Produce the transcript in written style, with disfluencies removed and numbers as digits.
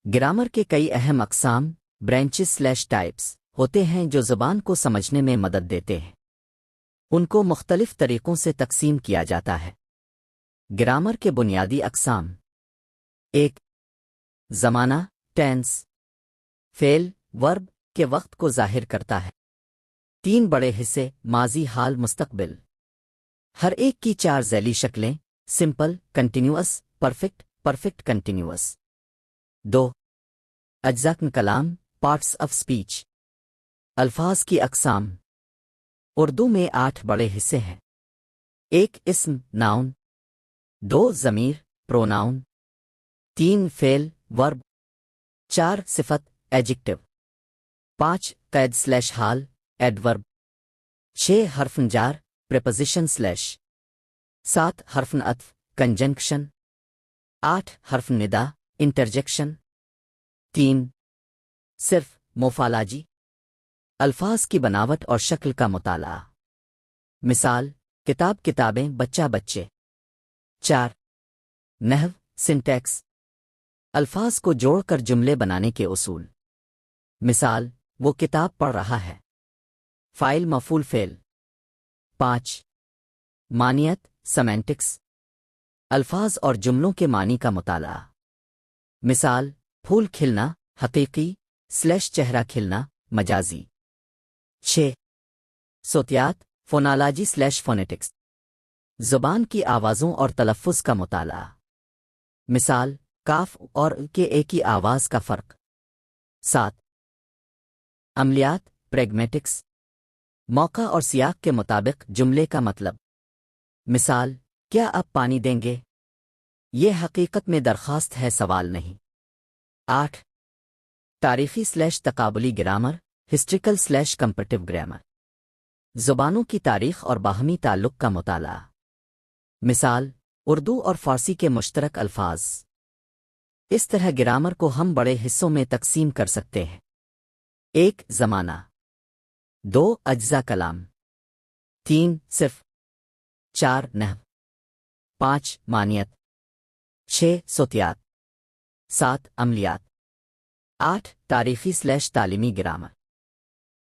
Grammar के कई अहम अक़साम ब्रांचेस/टाइप्स होते हैं जो ज़बान को समझने में मदद देते हैं। उनको मुख्तलिफ तरीक़ों से तकसीम किया जाता है। ग्रामर के बुनियादी अक़साम: 1. ज़माना टेंस, फ़ेल वर्ब के वक्त को ज़ाहिर करता है। 3 बड़े हिस्से: माज़ी, हाल, मुस्तक़बिल। हर एक की 4 ज़ैली शक्लें: simple, continuous, perfect, perfect continuous. 2. अज्ज़ाक़ कलाम पार्ट्स ऑफ स्पीच। अल्फाज की अक़साम: उर्दू में 8 बड़े हिस्से हैं। 1. इस्म नाउन। 2. ज़मीर प्रोनाउन। 3. फ़ेल वर्ब। 4. सिफत एडजेक्टिव। 5. क़ैद/हाल एडवर्ब। 6. हर्फ़ जार प्रीपोज़िशन/। 7. हर्फ़ अत्फ़ कंजंक्शन। 8. हर्फ़ निदा इंटरजेक्शन। 3. सिर्फ मोफालाजी अल्फाज की बनावट और शक्ल का मुताला। मिसाल: किताब किताबें, बच्चा बच्चे। 4. नहव सिंटैक्स अल्फाज को जोड़कर जुमले बनाने के उसूल। मिसाल: वो किताब पढ़ रहा है। फ़ाइल मफ़ूल फ़ेल। 5. मानियत सेमेंटिक्स अल्फाज और जुमलों के मानी का मुताला। मिसाल: फूल खिलना हकीकी/चेहरा खिलना मजाजी। 6. सोतियात फोनोलॉजी/फोनेटिक्स ज़ुबान की आवाज़ों और तलफ़्फ़ुज़ का मुताला। मिसाल: काफ और के एक ही आवाज़ का फ़र्क। 7. अमलियात प्रैग्मेटिक्स मौका और सियाक के मुताबिक जुमले का मतलब। मिसाल: क्या आप पानी देंगे? ये हकीकत में दरख्वास्त है, सवाल नहीं। 8. तारीख़ी/तक़ाबुली ग्रामर हिस्ट्रिकल/कंपैरेटिव ग्रामर ज़ुबानों की तारीख़ और बाहमी ताल्लुक़ का मुताला। मिसाल: उर्दू और फ़ारसी के मुश्तरक अल्फाज। इस तरह ग्रामर को हम बड़े हिस्सों में तकसीम कर सकते हैं। 1. ज़माना। 2. अज्ज़ा कलाम। 3. सिर्फ। 4. नहव। 5. मानियत। 6. सोतियात। 7. अमलियात। 8. तारीख़ी/तालीमी ग्रामर।